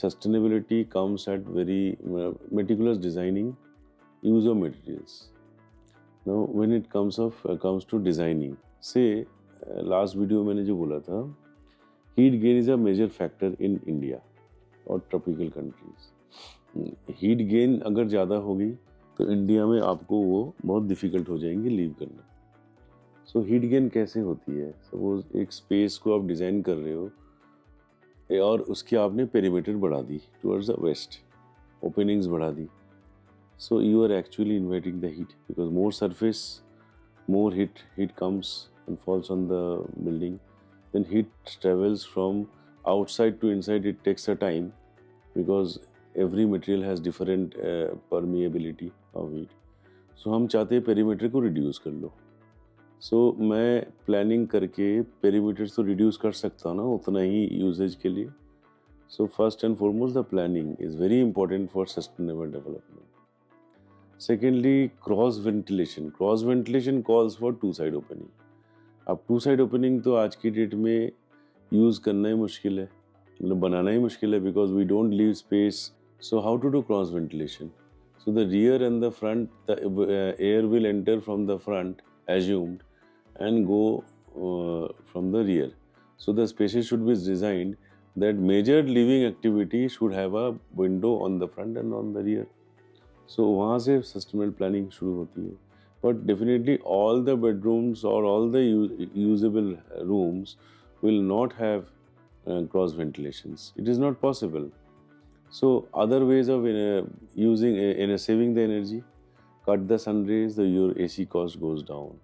sustainability comes at very meticulous designing, use of materials. Now, when it comes to designing, say last video मैंने जो बोला था, heat gain is a major factor in India और tropical countries. Heat gain अगर ज़्यादा होगी तो India में आपको वो बहुत डिफ़िकल्ट हो जाएंगी लीव करना. सो हीट गेन कैसे होती है? सपोज एक स्पेस को आप डिज़ाइन कर रहे हो और उसकी आपने पेरीमीटर बढ़ा दी टुवर्ड्स द वेस्ट, ओपनिंग्स बढ़ा दी. So you are actually inviting the heat because more surface, more heat comes and falls on the building. Then heat travels from outside to inside. It takes a time because every material has different permeability of heat. So हम चाहते हैं perimeter को reduce कर लो. So मैं planning करके perimeters तो reduce कर सकता हूँ ना उतना ही यूजेज के लिए. So first and foremost the planning is very important for sustainable development. Secondly, cross ventilation. Cross ventilation calls for two side opening. अब टू साइड ओपनिंग तो आज की डेट में यूज़ करना ही मुश्किल है, मतलब बनाना ही मुश्किल है because we don't leave space. So how to do cross ventilation? So the rear and the front, the air will enter from the front assumed and go from the rear. So the spaces should be designed that major living activity should have a window on the front and on the rear. So वहाँ से sustainable planning शुरू होती है. But definitely all the bedrooms or all the usable rooms will not have cross ventilations. It is not possible. So other ways of using saving the energy, cut the sun rays, your AC cost goes down.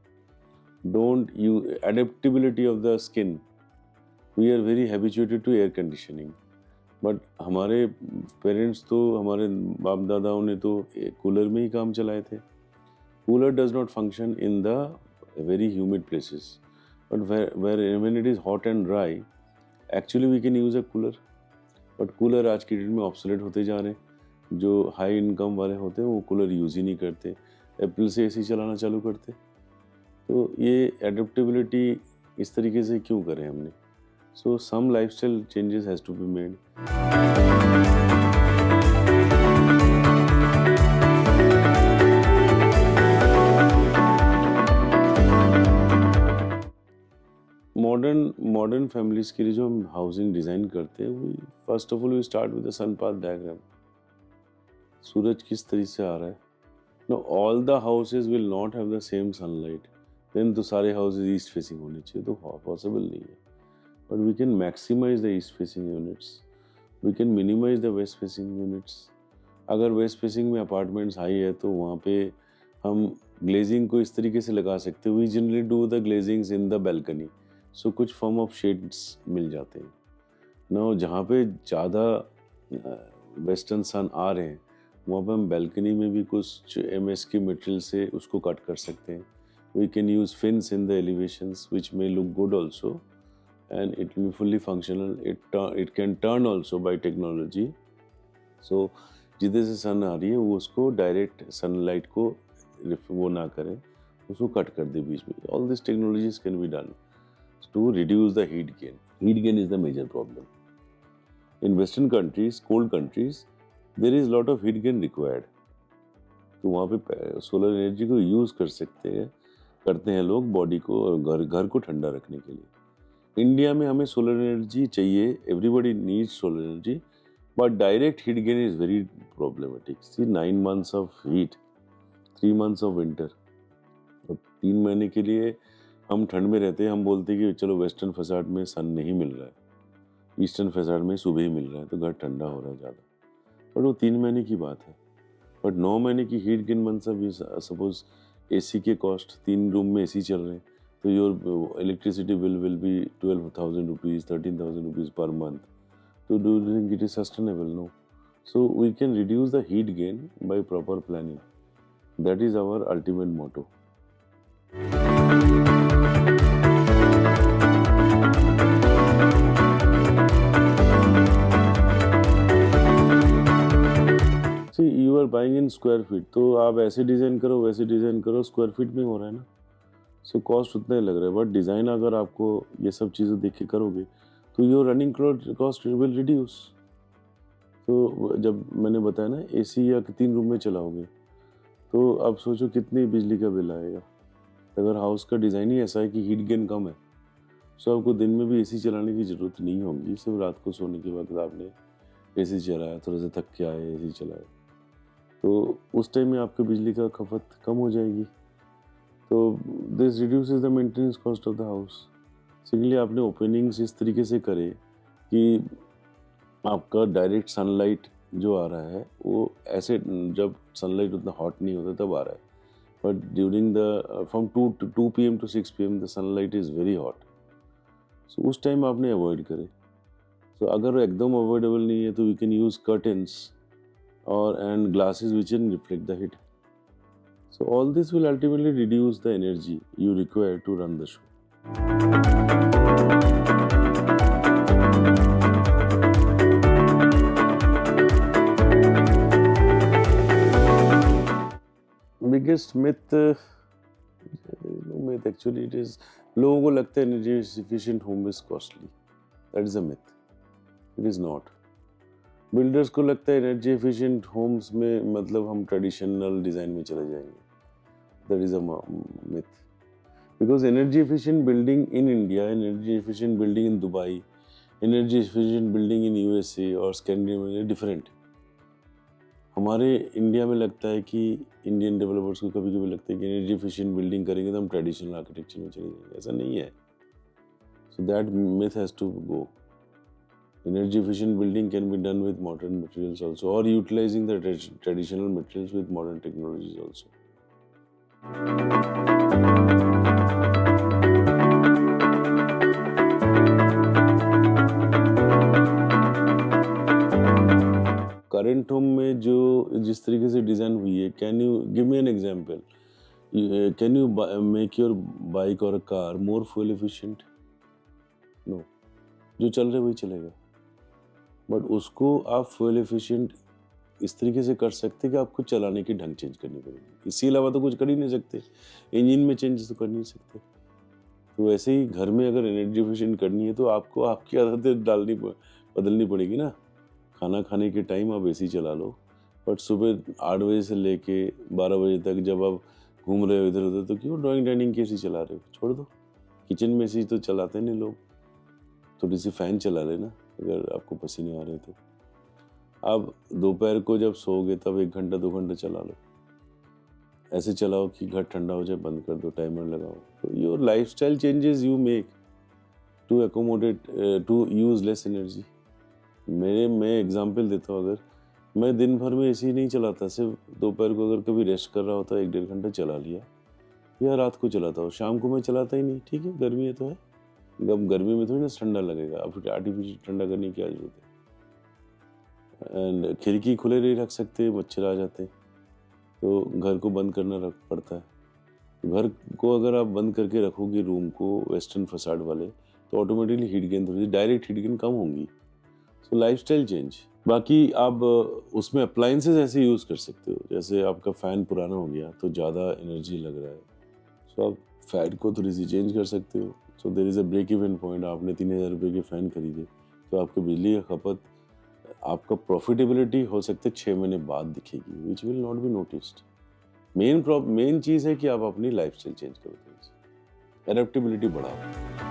Don't use adaptability of the skin. We are very habituated to air conditioning. But हमारे parents तो, हमारे बाप दादाओं ने तो cooler में ही काम चलाए थे. Cooler does not function in the very humid places. But when it is hot and dry, actually we can use a cooler. But cooler आज की डेट में ऑब्सोलेट होते जा रहे हैं. जो हाई इनकम वाले होते हैं वो कूलर यूज़ ही नहीं करते, अप्रैल से एसी चलाना चालू करते. तो ये एडेप्टेबिलिटी इस तरीके से क्यों करें हमने? So some lifestyle changes has to be made. Modern families के लिए जो हम हाउसिंग डिज़ाइन करते हैं, वो first of all we start with the sun path diagram. सूरज किस तरीके से आ रहा है. No, all the houses will not have the same sunlight. Then तो सारे हाउसेज ईस्ट फेसिंग होने चाहिए, तो पॉसिबल नहीं है. But we can maximise the east facing units, we can minimise the west facing units. अगर वेस्ट फेसिंग में apartments high है तो वहाँ पे हम ग्लेजिंग को इस तरीके से लगा सकते हैं. We generally do the glazings in the balcony. So कुछ फॉर्म ऑफ शेड्स मिल जाते हैं ना. जहाँ पे ज़्यादा वेस्टर्न सन आ रहे हैं वहाँ पे हम बैल्कनी में भी कुछ MS की मटेरियल से उसको कट कर सकते हैं. We can use fins in the elevations which may look good also and it will be fully functional. It can turn also by technology. So जिधर से सन आ रही है वो उसको डायरेक्ट सनलाइट को वो ना करें, उसको कट कर दे बीच में. All this technologies can be done to reduce the heat gain. Heat gain is the major problem. In Western countries, cold countries, there is lot of heat gain required. तो वहाँ पे सोलर एनर्जी को use करते हैं लोग body को और घर को ठंडा रखने के लिए. इंडिया में हमें सोलर एनर्जी चाहिए, everybody needs solar energy, but direct heat gain is very problematic. See 9 months of heat, 3 months of winter. 3 महीने के लिए हम ठंड में रहते हैं. हम बोलते हैं कि चलो वेस्टर्न फैसाड में सन नहीं मिल रहा है, ईस्टर्न फैसाड में सुबह ही मिल रहा है, तो घर ठंडा हो रहा है ज़्यादा. बट वो 3 महीने की बात है. बट 9 महीने की हीट गेन मन सब. सपोज AC के कॉस्ट, 3 रूम में AC चल रहे हैं, तो your electricity bill will be 12,000 rupees, 13,000 rupees per month. तो do you think it is sustainable? No. So we can reduce the heat gain by proper planning. That is our ultimate motto. You are buying in square feet, तो आप ऐसे design करो वैसे design करो, square feet में हो रहा है ना. सो कॉस्ट उतना ही लग रहा है. बट डिज़ाइन अगर आपको ये सब चीज़ें देख के करोगे तो your running cost will reduce. तो जब मैंने बताया ना एसी या 3 रूम में चलाओगे, तो आप सोचो कितनी बिजली का बिल आएगा। अगर हाउस का डिज़ाइन ही ऐसा है कि हीट गेन कम है, तो आपको दिन में भी एसी चलाने की ज़रूरत नहीं होगी, सिर्फ रात को सोने के वक़्त आपने एसी चलाया, थोड़ा-सा थक के आए, एसी चलाया, तो उस टाइम में आपके बिजली का खपत कम हो जाएगी। तो this reduces the maintenance cost of the house. Secondly आपने ओपनिंग्स इस तरीके से करे कि आपका डायरेक्ट सनलाइट जो आ रहा है वो ऐसे, जब सनलाइट उतना हॉट नहीं होता तब आ रहा है, but during the from 2 PM to 6 PM the sunlight is very hot, so उस टाइम आपने अवॉइड करे। सो अगर एकदम अवॉइडेबल नहीं है तो यू कैन यूज़ कर्टेन्स और and glasses which can reflect the heat. So all this will ultimately reduce the energy you require to run the show. Biggest myth, no myth actually, it is, लोगों को लगता है energy efficient home is costly. That is a myth. It is not. Builders को लगता है energy efficient Holmes में मतलब हम ट्रेडिशनल डिज़ाइन में चले जाएंगे. That is a myth. Because energy efficient building in India, energy efficient building in Dubai, energy efficient building in USA और स्कैंडिनेविया डिफरेंट. हमारे इंडिया में लगता है कि इंडियन डेवलपर्स को कभी कभी लगता है कि एनर्जी एफिशिएंट बिल्डिंग करेंगे तो हम ट्रेडिशनल आर्किटेक्चर में चले जाएंगे. ऐसा नहीं है. So that myth has to go. Energy efficient building can be done with modern materials also, or utilizing the traditional materials with modern technologies also. Current home में जो जिस तरीके से डिज़ाइन हुई है, can you give me an example? Can you make your bike or a car more fuel efficient? No. जो चल रहा है वही चलेगा. बट उसको आप फ्यूल एफिशिएंट इस तरीके से कर सकते कि आपको चलाने की ढंग चेंज करनी पड़ेगी. इसके अलावा तो कुछ कर ही नहीं सकते. इंजन में चेंज तो कर नहीं सकते. तो वैसे ही घर में अगर एनर्जी एफिशिएंट करनी है तो आपको आपकी आदतें बदलनी पड़ेगी ना. खाना खाने के टाइम आप एसी चला लो, बट सुबह 8 बजे से लेके 12 बजे तक जब आप घूम रहे हो इधर उधर तो क्यों ड्राइंग डाइनिंग की एसी चला रहे हो? छोड़ दो. किचन में एसी तो चलाते नहीं लोग. थोड़ी सी फ़ैन चला लेना अगर आपको पसीने आ रहे तो. आप दोपहर को जब सोओगे तब 1 घंटा 2 घंटा चला लो. ऐसे चलाओ कि घर ठंडा हो जाए, बंद कर दो, टाइमर लगाओ. तो your lifestyle changes you make to accommodate to use less energy. मैं एग्जांपल देता हूँ. अगर मैं दिन भर में एसी नहीं चलाता, सिर्फ दोपहर को अगर कभी रेस्ट कर रहा होता 1-1.5 घंटा चला लिया, या रात को चलाता हूँ. शाम को मैं चलाता ही नहीं. ठीक है, गर्मी है तो है. अब गर्मी में थोड़ी ना ठंडा लगेगा. अब आर्टिफिशियल ठंडा करने की क्या जरूरत है. एंड खिड़की खुले नहीं रख सकते, मच्छर आ जाते हैं, तो घर को बंद करना पड़ता है. घर को अगर आप बंद करके रखोगे रूम को वेस्टर्न फसाड वाले, तो ऑटोमेटिकली हीट गेन, थोड़ी डायरेक्ट हीट गेन कम होंगी. सो लाइफस्टाइल चेंज. बाकी आप उसमें अप्लाइंसेस ऐसे यूज़ कर सकते हो. जैसे आपका फ़ैन पुराना हो गया तो ज़्यादा एनर्जी लग रहा है, सो आप फ़ैन को थोड़ी सी चेंज कर सकते हो. So there is a break even point. आपने 3000 रुपये के फ़ैन खरीदे तो आपकी बिजली का खपत, आपका प्रॉफिटेबिलिटी हो सकता है 6 महीने बाद दिखेगी, which will not be noticed. Main चीज़ है कि आप अपनी लाइफस्टाइल चेंज करो, एडेप्टेबिलिटी बढ़ाओ.